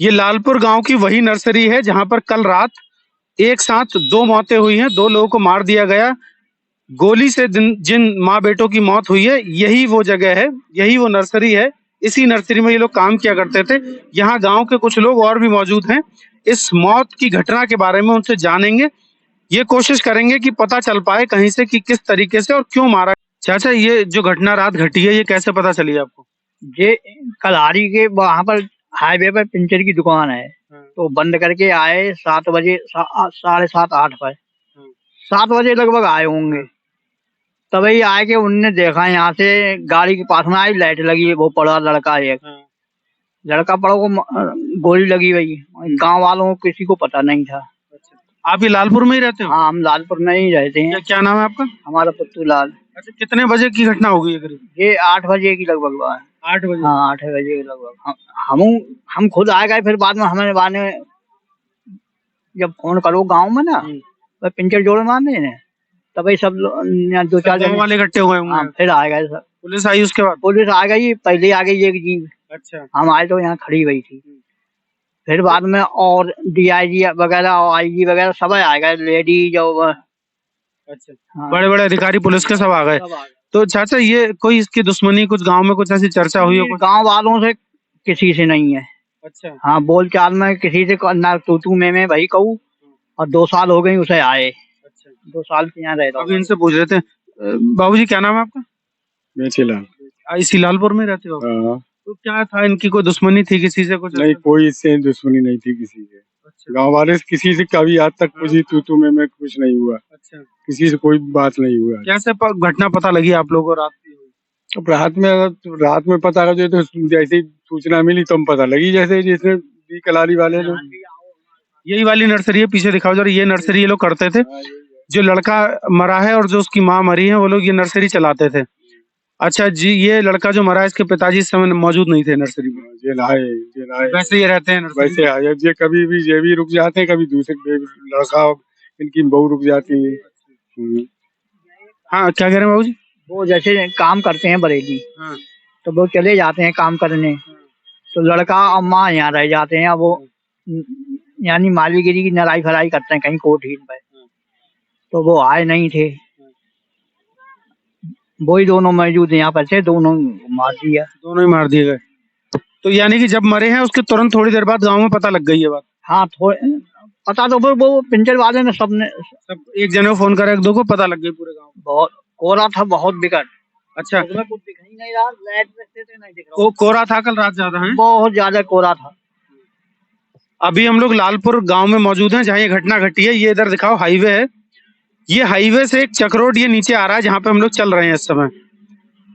ये लालपुर गांव की वही नर्सरी है जहां पर कल रात एक साथ दो मौतें हुई हैं, दो लोगों को मार दिया गया। गोली से जिन माँ बेटों की मौत हुई है, यही वो जगह है, यही वो नर्सरी है। इसी नर्सरी में ये लोग काम किया करते थे। यहाँ गांव के कुछ लोग और भी मौजूद हैं। इस मौत की घटना के बारे में उनसे जानेंगे, ये कोशिश करेंगे कि पता चल पाए कहीं से कि किस तरीके से और क्यों मारा। चाचा, ये जो घटना रात घटी है, ये कैसे पता चली आपको? ये कलारी के वहां पर हाईवे पर पिंचर की दुकान है, तो बंद करके आए 7 बजे, 7:30 8 पर, 7 बजे लगभग आए होंगे। तभी आए के उनने देखा यहाँ से गाड़ी के पास में आई, लाइट लगी, वो पड़ा लड़का, एक लड़का पड़ा को गोली लगी हुई। गांव वालों को किसी को पता नहीं था। आप ये लालपुर में ही रहते हो? हाँ, हम लालपुर में ही रहते हैं। क्या नाम है आपका? हमारा पुत्तू लाल। अच्छा, कितने बजे की घटना होगी ये करीब? ये 8 बजे की लगभग बात। 8 बजे? हाँ, 8 बजे के लगभग। हम खुद आ गए, फिर बाद में हमें जब फोन करो गांव में ना, तो पिंचर जोड़ मारने ने, तभी सब दो चार गांव वाले इकट्ठे हुए होंगे। हाँ, फिर आ गए सब। पुलिस आई उसके बाद? पुलिस आ गई, पहले आ गई एक जीप। अच्छा। हम आए तो यहाँ खड़ी हुई थी। फिर बाद में और DIG वगैरह और IG वगैरह सब आ गए, लेडीज और अच्छा। हाँ। बड़े बड़े अधिकारी पुलिस के सब आ गए। तो चाचा, ये कोई इसकी दुश्मनी, कुछ गांव में कुछ ऐसी चर्चा हुई हो? गांव वालों से किसी से नहीं है। अच्छा। हाँ, बोलचाल में किसी से ना तू में भाई कहूँ, और 2 साल हो गए उसे आए। अच्छा। 2 साल से यहाँ रहता। अभी इनसे पूछ रहे थे। बाबूजी, क्या नाम है आपका? मेचीलाल। इसी लालपुर में रहते हो? हाँ। तो क्या था, इनकी कोई दुश्मनी थी किसी से? कुछ नहीं, कोई इससे दुश्मनी नहीं थी किसी से। अच्छा। गांव वाले से किसी से कभी आज तक कुछ तू में कुछ नहीं हुआ। अच्छा। किसी से कोई बात नहीं हुआ। कैसे घटना पता लगी आप लोगों को? रात की? रात में पता लगे तो जैसे सूचना मिली तो हम पता लगी, जैसे कलारी वाले ने। यही वाली नर्सरी है, पीछे दिखाओ जरा। ये नर्सरी ये लोग करते थे। जो लड़का मरा है और जो उसकी माँ मरी है, वो लोग ये नर्सरी चलाते थे। अच्छा जी, ये लड़का जो मरा है, इसके पिताजी इस समय मौजूद नहीं थे नर्सरी में? जेल आए। वैसे ये रहते हैं नर्सरी? वैसे आए, ये कभी भी ये भी रुक जाते हैं, कभी दूसरे लड़का इनकी बहू रुक जाती है। हाँ, क्या कह रहे हैं बाबूजी? वो जैसे काम करते हैं बरेली। हाँ। तो वो चले जाते हैं काम करने। तो लड़का और माँ यहाँ रह जाते हैं। वो यानी मालीगिरी की नलाई फराई करते हैं कहीं कोठीन पे। तो वो आए नहीं थे, वही दोनों मौजूद यहाँ पर थे, दोनों मार दिया। दोनों ही मार दिए गए। तो यानी कि जब मरे हैं उसके तुरंत थोड़ी देर बाद गांव में पता लग गई ये बात? हाँ, पता तो वो पिंचर वाले ने सब एक जने को फोन करा, एक दो को पता लग गई पूरे गांव में। बहुत कोहरा था, बहुत बिकट। अच्छा। उसमें कुछ दिख ही नहीं रहा, लाइट नहीं दिख रहा। वो कोहरा था कल रात ज्यादा है? बहुत ज्यादा कोहरा था। अभी हम लोग लालपुर गांव में मौजूद हैं जहाँ ये घटना घटी है। ये इधर दिखाओ, हाईवे है। ये हाईवे से एक चक्रोड ये नीचे आ रहा है जहाँ पे हम लोग चल रहे हैं इस समय।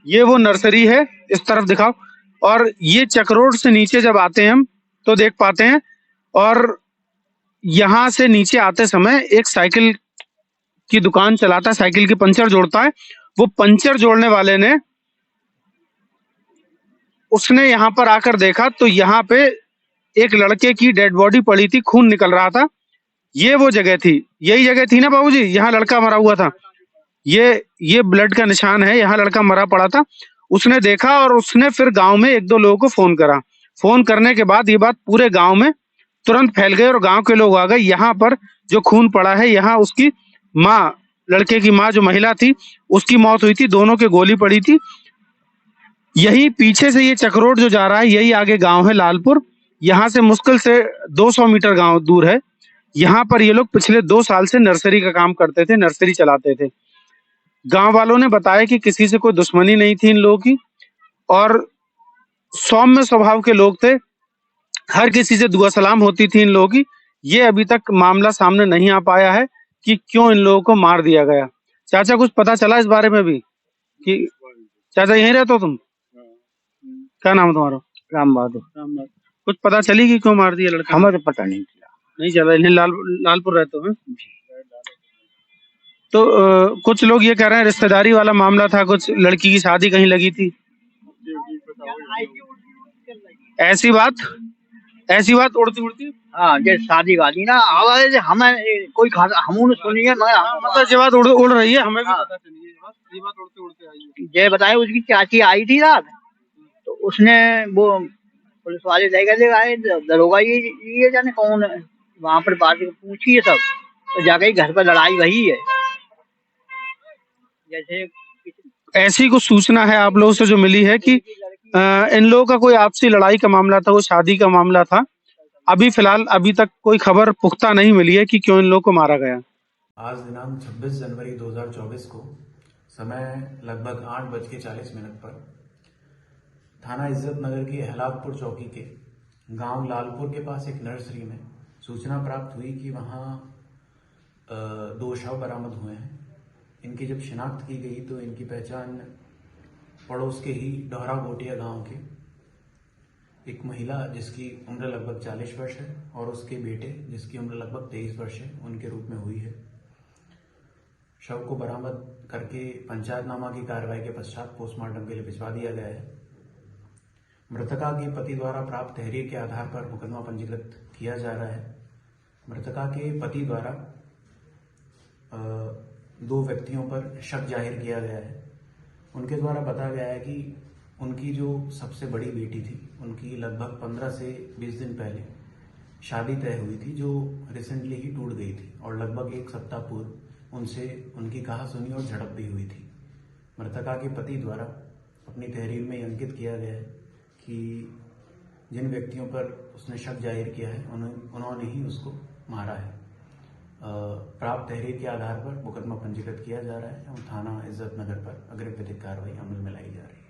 ये वो नर्सरी है, इस तरफ दिखाओ। और ये चक्रोड से नीचे जब आते हैं हम तो देख पाते हैं, और यहाँ से नीचे आते समय एक साइकिल की दुकान चलाता है, साइकिल की पंचर जोड़ता है। वो पंचर जोड़ने वाले ने उसने यहाँ पर आकर देखा तो यहाँ पे एक लड़के की डेड बॉडी पड़ी थी, खून निकल रहा था। ये वो जगह थी, यही जगह थी ना बाबूजी, यहाँ लड़का मरा हुआ था। ये ब्लड का निशान है, यहाँ लड़का मरा पड़ा था। उसने देखा और उसने फिर गांव में एक दो लोगों को फोन करा। फोन करने के बाद ये बात पूरे गांव में तुरंत फैल गई और गांव के लोग आ गए। यहाँ पर जो खून पड़ा है, यहाँ उसकी माँ, लड़के की माँ जो महिला थी, उसकी मौत हुई थी। दोनों के गोली पड़ी थी। यही पीछे से ये चक्रोड जो जा रहा है, यही आगे गांव है लालपुर। यहाँ से मुश्किल से 200 मीटर गांव दूर है। यहाँ पर ये लोग पिछले 2 साल से नर्सरी का काम करते थे, नर्सरी चलाते थे। गांव वालों ने बताया कि किसी से कोई दुश्मनी नहीं थी इन लोगों की, और सौम्य स्वभाव के लोग थे। हर किसी से दुआ सलाम होती थी इन लोगों की। ये अभी तक मामला सामने नहीं आ पाया है कि क्यों इन लोगों को मार दिया गया। चाचा, कुछ पता चला इस बारे में भी कि? चाचा, यहीं रहते हो तुम? क्या नाम है तुम्हारा? राम बहादुर। कुछ पता चली कि क्यों मार दिया लड़का? हमें तो पता नहीं चला। नहीं चला। लालपुर रहते हो? तो कुछ लोग ये कह रहे हैं रिश्तेदारी वाला मामला था, कुछ लड़की की शादी कहीं लगी थी। ऐसी बात उड़ती उड़ती। हाँ, जैसे शादी वादी ना, हमें कोई हमने सुनी है, मतलब ये बात उड़ रही है, हमें भी पता चली है। ये बात उड़ते उड़ते आई है। ये बताए उसकी चाची आई थी रात, तो उसने वो पुलिस वाले लेकर आए, दरोगा ये जाने कौन है, वहां पर बात पूछी है सब, तो जाके घर पर लड़ाई वही है। जैसे ऐसी कुछ सूचना है आप लोगों से जो मिली है कि इन लोगों का कोई आपसी लड़ाई का मामला था, वो शादी का मामला था। अभी फिलहाल अभी तक कोई खबर पुख्ता नहीं मिली है कि क्यों इन लोगों को मारा गया। आज दिनांक 26 जनवरी 2024 को समय लगभग 8:40 पर थाना इज्जत नगर की अहलादपुर चौकी के गांव लालपुर के पास एक नर्सरी में सूचना प्राप्त हुई कि वहां 2 शव बरामद हुए हैं। इनकी जब शिनाख्त की गई तो इनकी पहचान पड़ोस के ही डोहरा गोटिया गांव के एक महिला जिसकी उम्र लगभग 40 वर्ष है और उसके बेटे जिसकी उम्र लगभग 23 वर्ष है उनके रूप में हुई है। शव को बरामद करके पंचायतनामा की कार्रवाई के पश्चात पोस्टमार्टम के लिए भिजवा दिया गया है। मृतका के पति द्वारा प्राप्त तहरीर के आधार पर मुकदमा पंजीकृत किया जा रहा है। मृतका के पति द्वारा 2 व्यक्तियों पर शक जाहिर किया गया है। उनके द्वारा बताया गया है कि उनकी जो सबसे बड़ी बेटी थी उनकी लगभग 15 से 20 दिन पहले शादी तय हुई थी, जो रिसेंटली ही टूट गई थी और लगभग 1 सप्ताह पूर्व उनसे उनकी कहासुनी और झड़प भी हुई थी। मृतका के पति द्वारा अपनी तहरीर में अंकित किया गया है कि जिन व्यक्तियों पर उसने शक जाहिर किया है उन्होंने ही उसको मारा है। प्राप्त तहरीर के आधार पर मुकदमा पंजीकृत किया जा रहा है और थाना इज्जत नगर पर अग्रिम विधिक कार्रवाई अमल में लाई जा रही है।